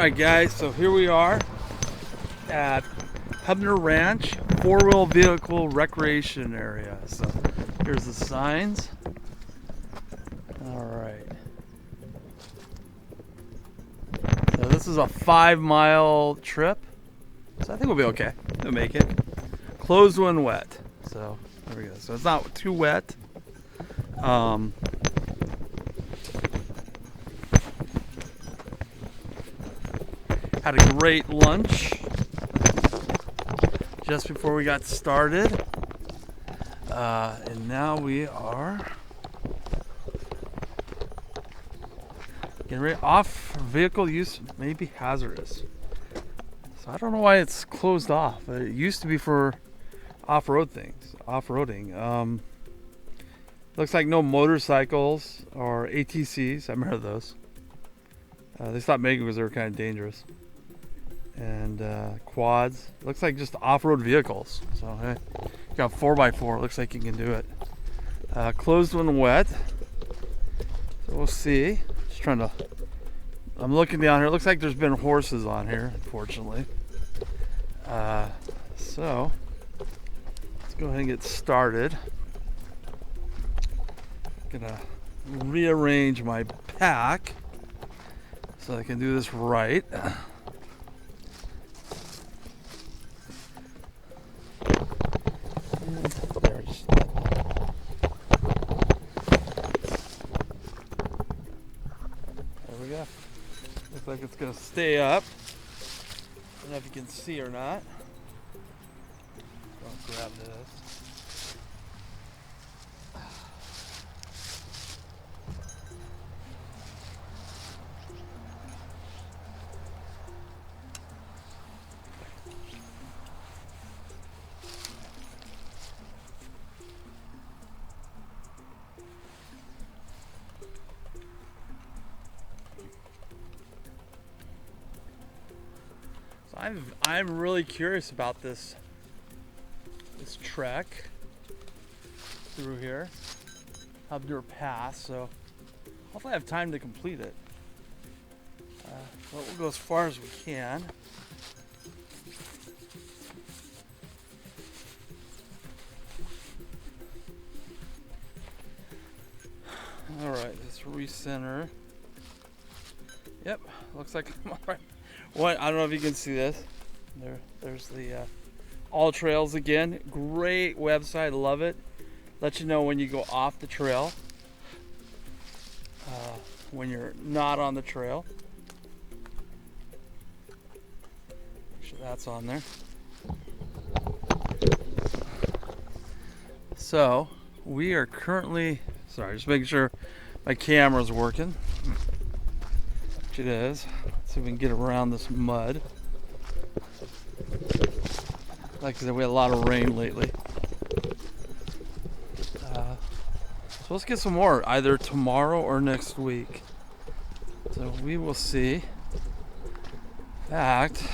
Alright guys, so here we are at Hubner Ranch, four-wheel vehicle recreation area. So here's the signs. Alright. So this is a 5-mile trip. So I think we'll be okay. We'll make it. Closed when wet. So there we go. So it's not too wet. Had a great lunch just before we got started. And now we are getting ready. Off vehicle use may be hazardous. So I don't know why it's closed off. It used to be for off-road things, off-roading. Looks like no motorcycles or ATCs. I remember those. They stopped making because they were kind of dangerous. And quads. Looks like just off-road vehicles. So hey, you got 4x4. Looks like you can do it. Closed when wet. So we'll see. Just trying to. I'm looking down here. Looks like there's been horses on here, unfortunately. So let's go ahead and get started. Gonna rearrange my pack so I can do this right. Looks like it's gonna stay up. I don't know if you can see or not. I'll grab this. I'm really curious about this trek through here, Hubner Pass. So hopefully I have time to complete it. But we'll go as far as we can. All right, let's recenter. Yep, looks like I'm all right. What, I don't know if you can see this. There's the All Trails again. Great website, love it. Let you know when you go off the trail, when you're not on the trail. Make sure that's on there. So we are currently, sorry, just making sure my camera's working. Which it is. Let's see if we can get around this mud. Like I said, we had a lot of rain lately. So let's get some more, either tomorrow or next week. So we will see. In fact,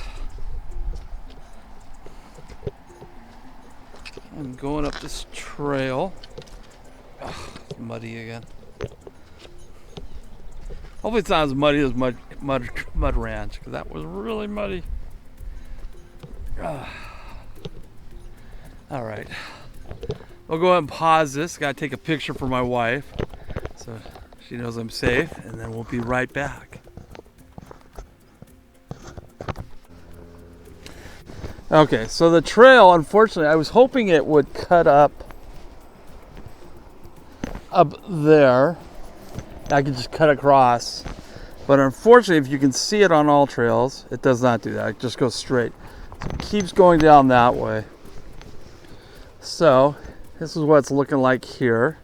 I'm going up this trail. Ugh, it's muddy again. Hopefully it's not as muddy as Mud Ranch, because that was really muddy. All right, we'll go ahead and pause this. Got to take a picture for my wife so she knows I'm safe, and then we'll be right back. Okay, so the trail, unfortunately, I was hoping it would cut up there. I could just cut across, but unfortunately, if you can see it on All Trails, it does not do that. It just goes straight. So it keeps going down that way. So this is what it's looking like here.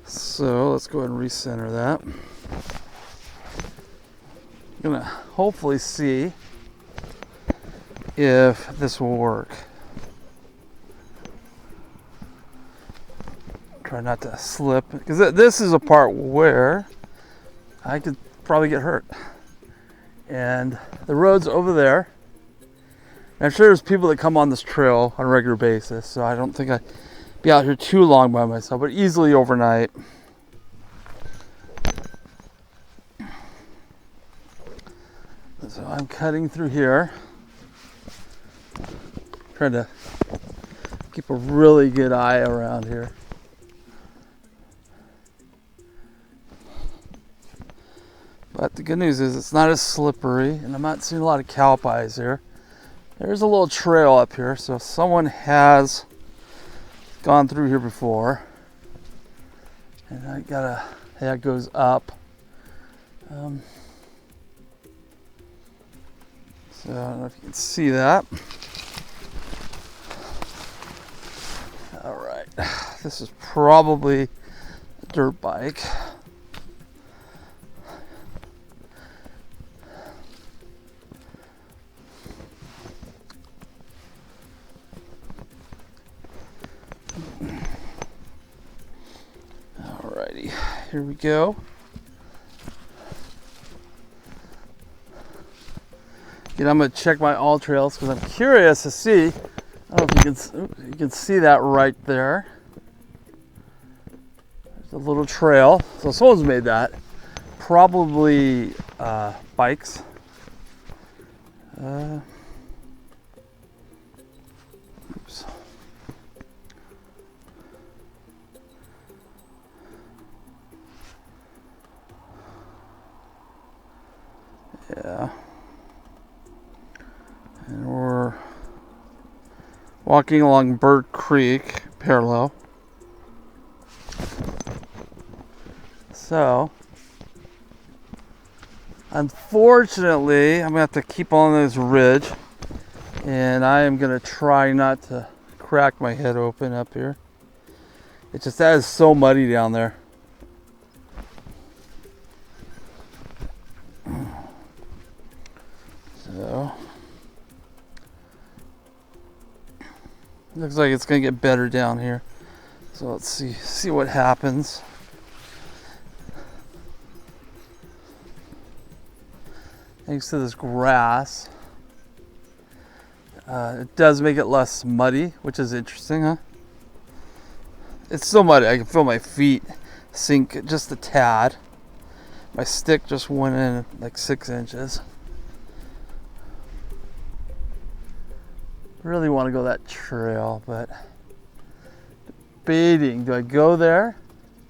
So let's go ahead and recenter that. I'm gonna hopefully see if this will work. Try not to slip, because this is a part where I could probably get hurt. And the road's over there. And I'm sure there's people that come on this trail on a regular basis, so I don't think I'd be out here too long by myself, but easily overnight. So I'm cutting through here, trying to keep a really good eye around here. But the good news is it's not as slippery, and I'm not seeing a lot of cow pies here. There's a little trail up here, so someone has gone through here before. And I gotta, that goes up. So I don't know if you can see that. All right, this is probably a dirt bike. Alrighty, here we go. Again, I'm going to check my all trails because I'm curious to see. I don't know if you can see that right there. There's a little trail. So someone's made that. Probably bikes. Oops. Yeah. And we're walking along Bird Creek, parallel. So, unfortunately, I'm going to have to keep on this ridge. And I am going to try not to crack my head open up here. It's just that is so muddy down there. So, looks like it's going to get better down here. So let's see what happens. Thanks to this grass, it does make it less muddy, which is interesting, huh? It's so muddy, I can feel my feet sink just a tad. My stick just went in like 6 inches. Really want to go that trail, but debating, do I go there,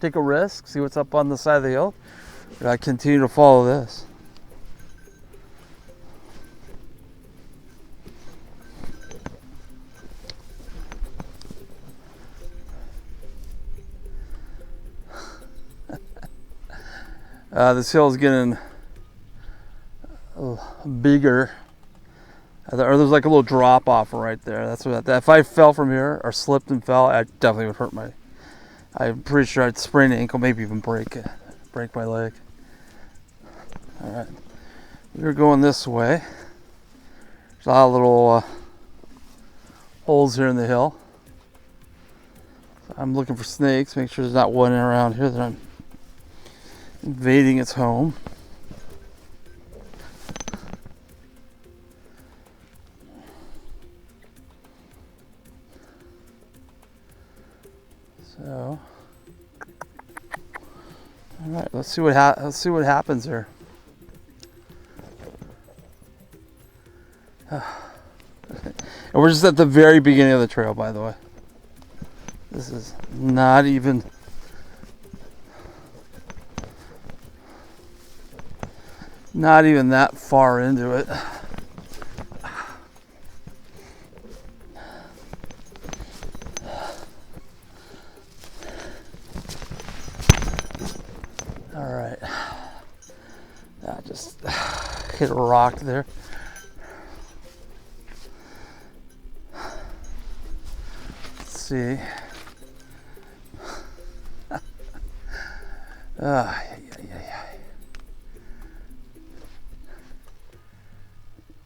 take a risk, see what's up on the side of the hill, or do I continue to follow this? This hill is getting bigger. Or there's like a little drop off right there. That's what. If I fell from here or slipped and fell, I definitely would hurt my. I'm pretty sure I'd sprain an ankle, maybe even break my leg. All right, we're going this way. There's a lot of little holes here in the hill. So I'm looking for snakes. Make sure there's not one around here that I'm invading its home. So, all right, let's see what happens here. And we're just at the very beginning of the trail, by the way. This is not even that far into it. All right, that just hit a rock there. Let's see.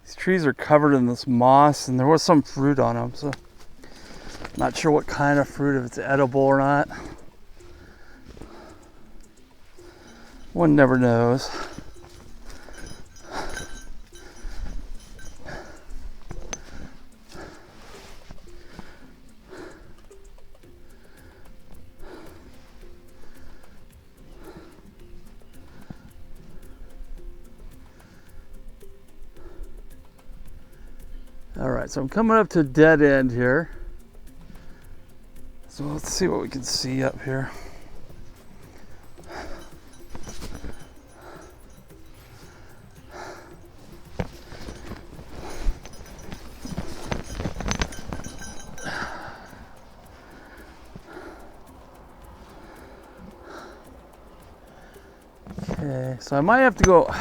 These trees are covered in this moss, and there was some fruit on them, so not sure what kind of fruit, if it's edible or not. One never knows. All right, so I'm coming up to a dead end here. So let's see what we can see up here. Okay, so I might have to go.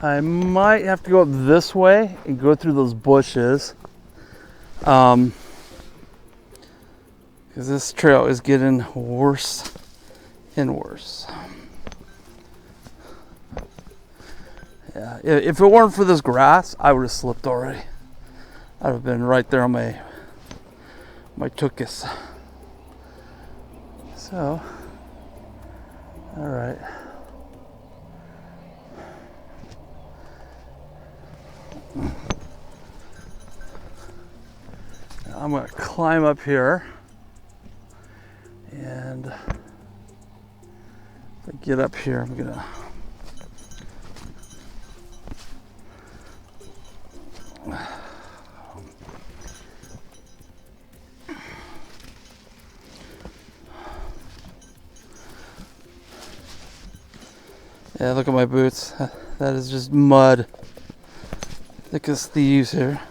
I might have to go up this way and go through those bushes. Because this trail is getting worse and worse. Yeah, if it weren't for this grass, I would have slipped already. I'd have been right there on my tuchus. So, all right. I'm going to climb up here, and if I get up here, I'm going to yeah, look at my boots. That is just mud. Thick as thieves here.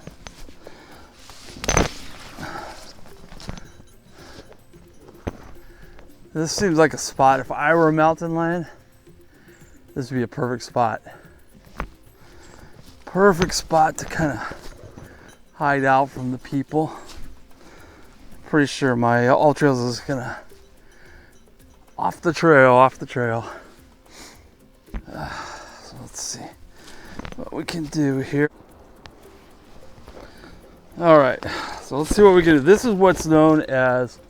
This seems like a spot. If I were a mountain lion, this would be a perfect spot. Perfect spot to kind of hide out from the people. Pretty sure my All Trails is gonna off the trail. So let's see what we can do here. All right, so let's see what we can do. This is what's known as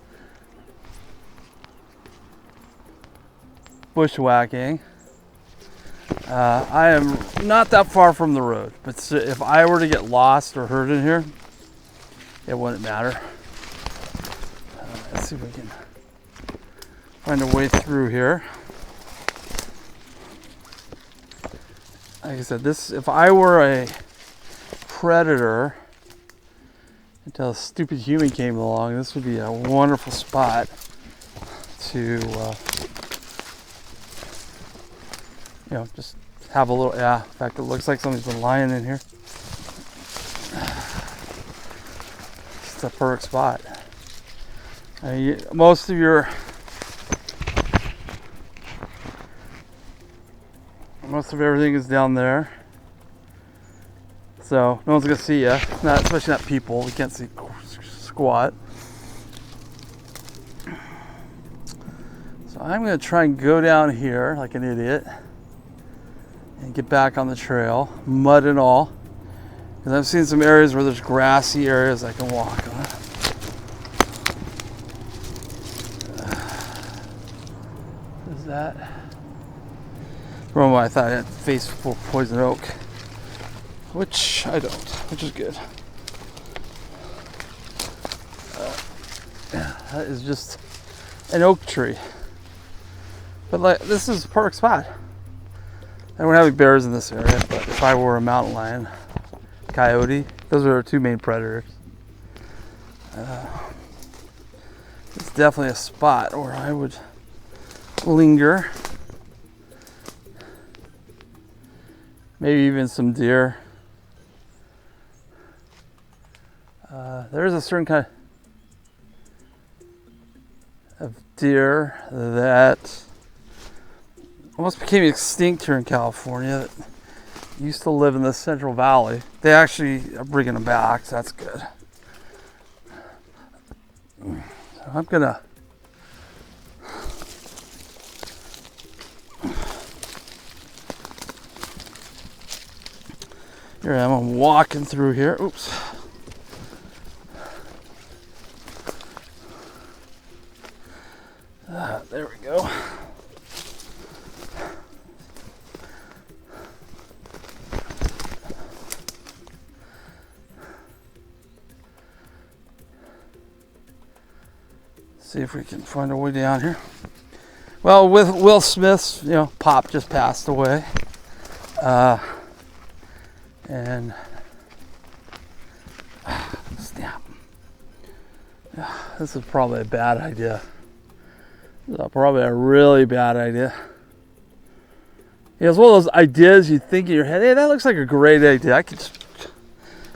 bushwhacking. I am not that far from the road, but if I were to get lost or hurt in here, it wouldn't matter. Let's see if we can find a way through here. Like I said, this, if I were a predator until a stupid human came along, this would be a wonderful spot to just have a little, in fact, it looks like something's been lying in here. It's a perfect spot. Most of everything is down there. So no one's gonna see you, especially not people. We can't see squat. So I'm gonna try and go down here like an idiot and get back on the trail, mud and all. Because I've seen some areas where there's grassy areas I can walk on. What is that? For a moment I thought I had face full of poison oak, which I don't, which is good. That is just an oak tree. But like, this is a perfect spot. I don't have any bears in this area, but if I were a mountain lion, coyote, those are our two main predators. It's definitely a spot where I would linger. Maybe even some deer. There's a certain kind of deer that almost became extinct here in California that used to live in the Central Valley. They actually are bringing them back, so that's good. So I'm gonna here I am, I'm walking through here. Oops. There we go. See if we can find a way down here. Well, with Will Smith's, Pop just passed away. And snap. This is probably a bad idea. This is probably a really bad idea. Yeah, it's one of those ideas you think in your head, hey, that looks like a great idea. I could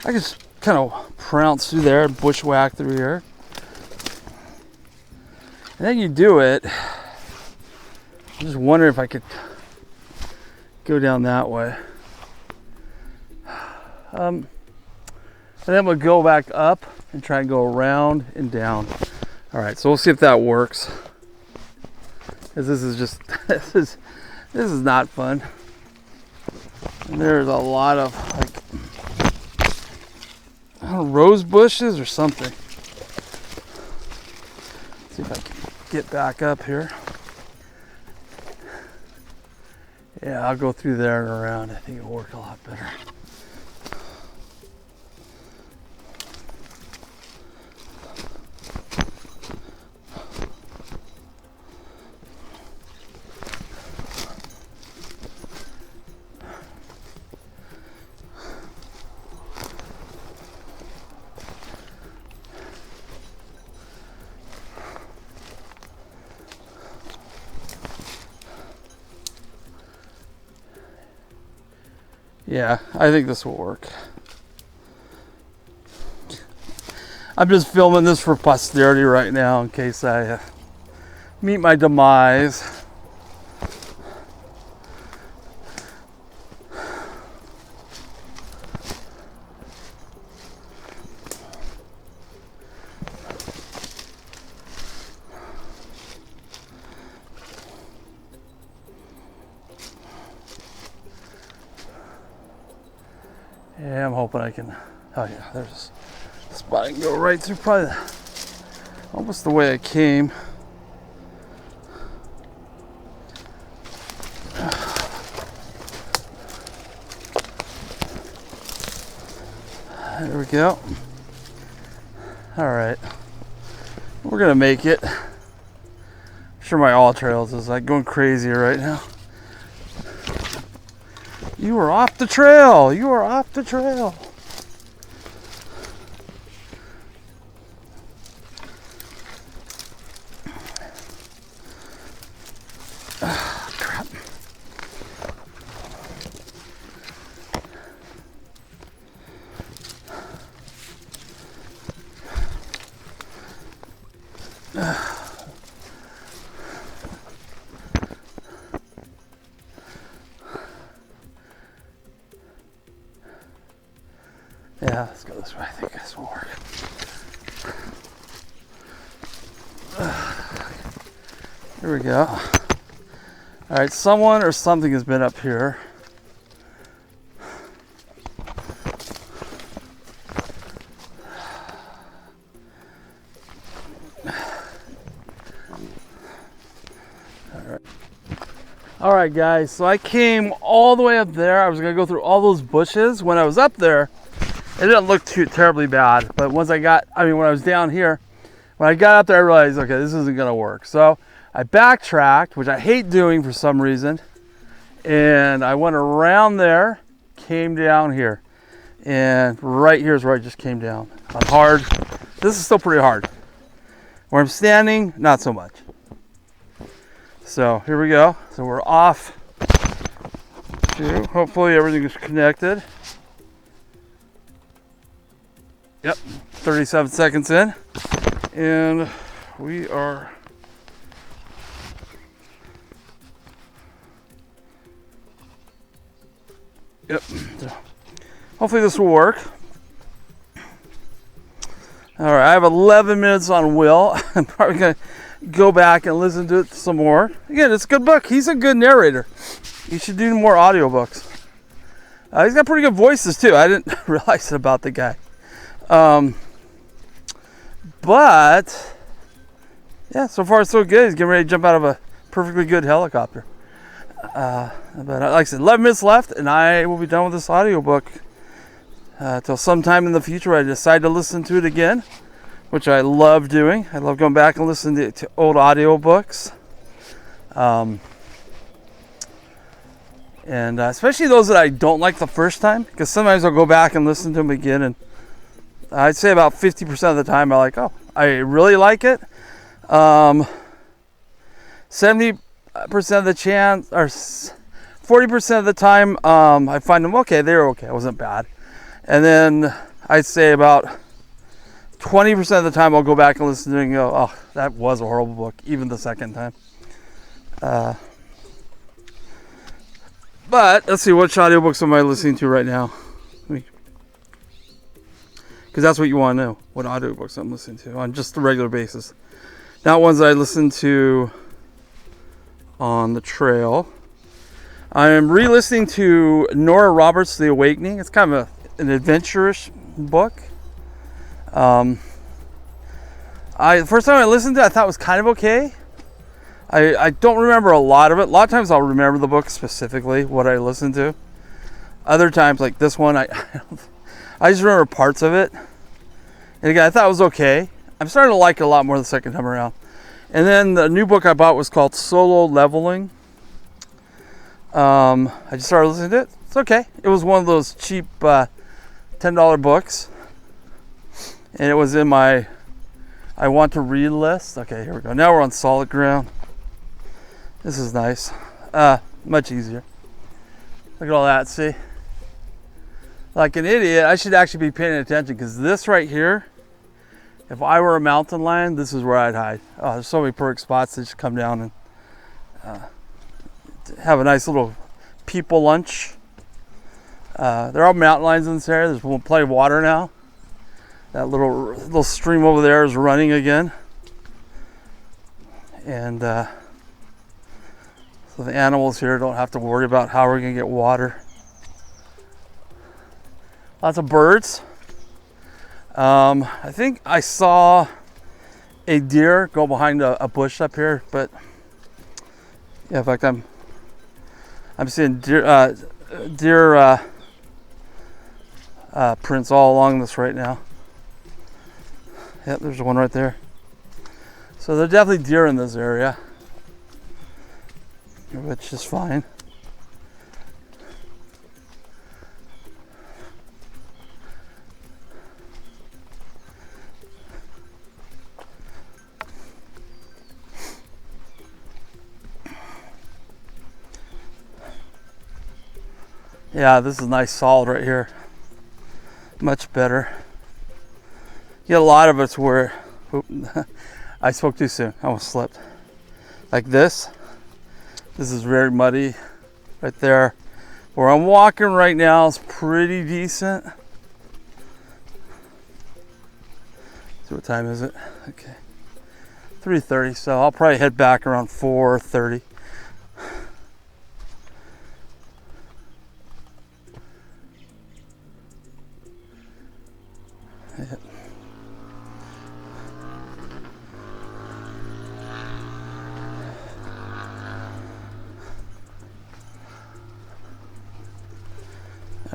just kind of prounce through there and bushwhack through here. And then you do it. I'm just wondering if I could go down that way. And then we'll go back up and try and go around and down. All right, so we'll see if that works. Because this is just, this is not fun. And there's a lot of like, I don't know, rose bushes or something. Let's see if I can get back up here. Yeah, I'll go through there and around. I think it'll work a lot better. Yeah, I think this will work. I'm just filming this for posterity right now in case I meet my demise. Yeah, I'm hoping I can. Oh yeah, there's a spot I can go right through. Probably almost the way I came. There we go. All right, we're gonna make it. I'm sure my all trails is like going crazy right now. You are off the trail. You are off the trail. Ah, crap. Yeah, let's go this way. I think this will work. Here we go. All right, someone or something has been up here. All right, guys, so I came all the way up there. I was gonna go through all those bushes. When I was up there, it didn't look too terribly bad, but when I was down here, when I got up there, I realized, okay, this isn't gonna work. So I backtracked, which I hate doing for some reason, and I went around there, came down here, and right here is where I just came down. On hard, this is still pretty hard. Where I'm standing, not so much. So here we go. So we're off. Hopefully everything is connected. Yep, 37 seconds in, and we are so hopefully this will work. All right, I have 11 minutes on Will. I'm probably gonna go back and listen to it some more. Again, it's a good book. He's a good narrator. You should do more audiobooks. He's got pretty good voices too. I didn't realize it about the guy. But yeah, so far so good. He's getting ready to jump out of a perfectly good helicopter. But like I said, 11 minutes left, and I will be done with this audiobook till sometime in the future. I decide to listen to it again, which I love doing. I love going back and listening to old audiobooks. And especially those that I don't like the first time, because sometimes I'll go back and listen to them again, and I'd say about 50% of the time I'm like, oh, I really like it. 70% of the chance, or 40% of the time, I find them okay. They were okay. It wasn't bad. And then I'd say about 20% of the time I'll go back and listen to it and go, oh, that was a horrible book, even the second time. But let's see, which audiobooks am I listening to right now? Because that's what you want to know, what audiobooks I'm listening to on just a regular basis. Not ones that I listen to on the trail. I am re-listening to Nora Roberts' The Awakening. It's kind of an adventurous book. The first time I listened to it, I thought it was kind of okay. I don't remember a lot of it. A lot of times I'll remember the book specifically, what I listened to. Other times, like this one, I just remember parts of it. And again, I thought it was okay. I'm starting to like it a lot more the second time around. And then the new book I bought was called Solo Leveling. I just started listening to it. It's okay. It was one of those cheap $10 books. And it was in my I want to read list. Okay, here we go. Now we're on solid ground. This is nice. Much easier. Look at all that, see? Like an idiot, I should actually be paying attention, because this right here, if I were a mountain lion, this is where I'd hide. Oh, there's so many perfect spots to just come down and have a nice little people lunch. There are mountain lions in this area. There's plenty of water now. That little stream over there is running again. And so the animals here don't have to worry about how we're going to get water. Lots of birds. I think I saw a deer go behind a bush up here, but yeah, in fact, I'm seeing deer prints all along this right now. Yep, there's one right there. So there are definitely deer in this area, which is fine. Yeah, this is nice solid right here. Much better. You get a lot of it's where I spoke too soon. I almost slipped. Like this. This is very muddy right there. Where I'm walking right now is pretty decent. So what time is it? Okay. 3:30, so I'll probably head back around 4:30. Yeah.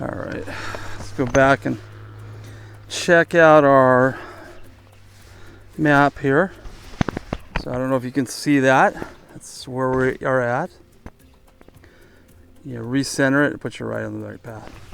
All right, let's go back and check out our map here. So I don't know if you can see that. That's where we are at. You recenter it and put you right on the right path.